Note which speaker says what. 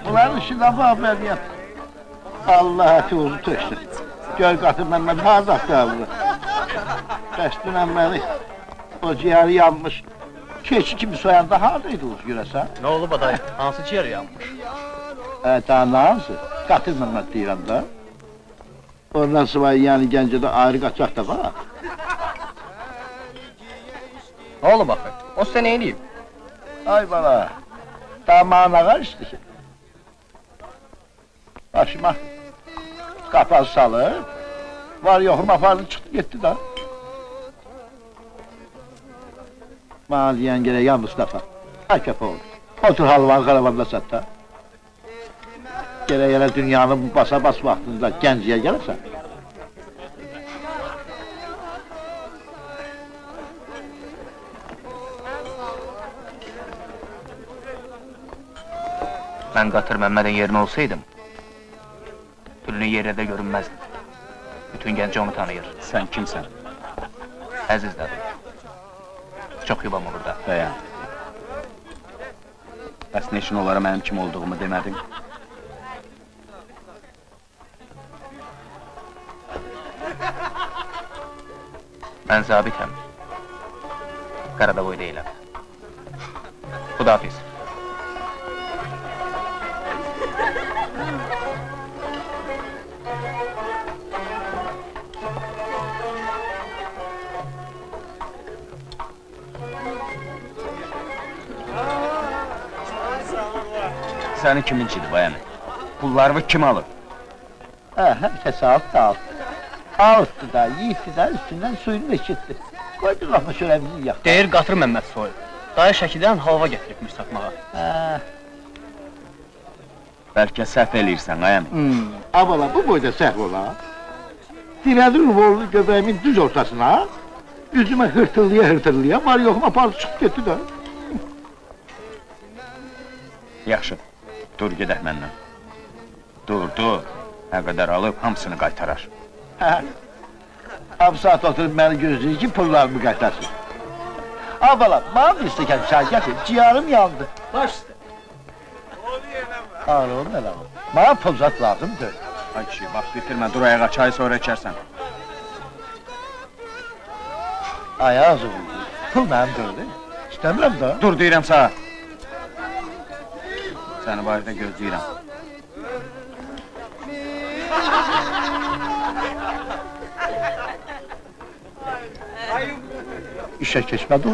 Speaker 1: Bunların işi lafı əməliyyat. Allah əti uzu töksün. Göl qatır Məmməd harada qaldı? Bəs dünən məni o ciyəri yanmış. Keçi kimi soyanda haradaydı uzu görəsən?
Speaker 2: Ne olub aday? Hansı ciğer yanmış?
Speaker 1: Daha nə hansı? Qatır Məmməd deyirəm da. Ondan sonra yəni Gəncədə ayrı qaçaq da var.
Speaker 2: Ne olub axı? O sizə nə eləyib?
Speaker 1: Ay bala, damağın ağar işte ki. Başıma qapaz salıb, var yoxum apardı çıxdı getdi da. Bana deyən gerək ya Mustafa, ay köpə oldu. Otur halvanı qaravanda sat da. Gerək elə dünyanın bu basa-bas vaxtında Gəncəyə gəlirsən.
Speaker 2: Ben Qatır Məmmədin yerine olsaydım, Pülünün yerinde görünmezdim. Bütün Gəncə onu tanıyır.
Speaker 3: Sen kimsen?
Speaker 2: Əziz adım. Çok yubam olur da.
Speaker 3: Dayan. Bəs ne işin olara mənim kim olduğumu demədin?
Speaker 2: Ben zabitəm. Qaradavoy deyiləm. Xudafiz.
Speaker 3: Senin kiminçidir bayanı? Pullarımı kim alır?
Speaker 1: Herkes alttı alttı. Alttı da, yiğitti da, üstünden suyunu içitti. Koydu lafı şöyle bizi yaktı.
Speaker 2: Deyir Qatır Məmməd soyub. Dayı Şəkidən halva getiribmiş satmağa.
Speaker 3: Bəlkə səhv eləyirsən ayam.
Speaker 1: Abala bu boyda səhv ola. Dilədir uğurlu göbeğimin düz ortasına. Yüzüme hırtırlıya var yoxum apardı çıktı gitti da.
Speaker 3: Yaxşı, dur gedək məndən. Dur, nə qədər alıb hamısını qaytarar.
Speaker 1: Ab saat oturup beni gözleyir ki pullarımı qaytarsın. Abala, bana bir stəkan çay getir, ciğerim yandı.
Speaker 2: Baş üstə.
Speaker 1: Ağrım ne lan? Bana pul zat lazımdır.
Speaker 3: Ay kişi, bax bitirmə, dur ayağa, çayı sonra içərsən.
Speaker 1: Ayaz oldu. Pul mənimdir değil mi? İstəmirəm da.
Speaker 3: Dur deyirəm sana. Səni bayırda gözləyirəm.
Speaker 1: İşe geçmedi o.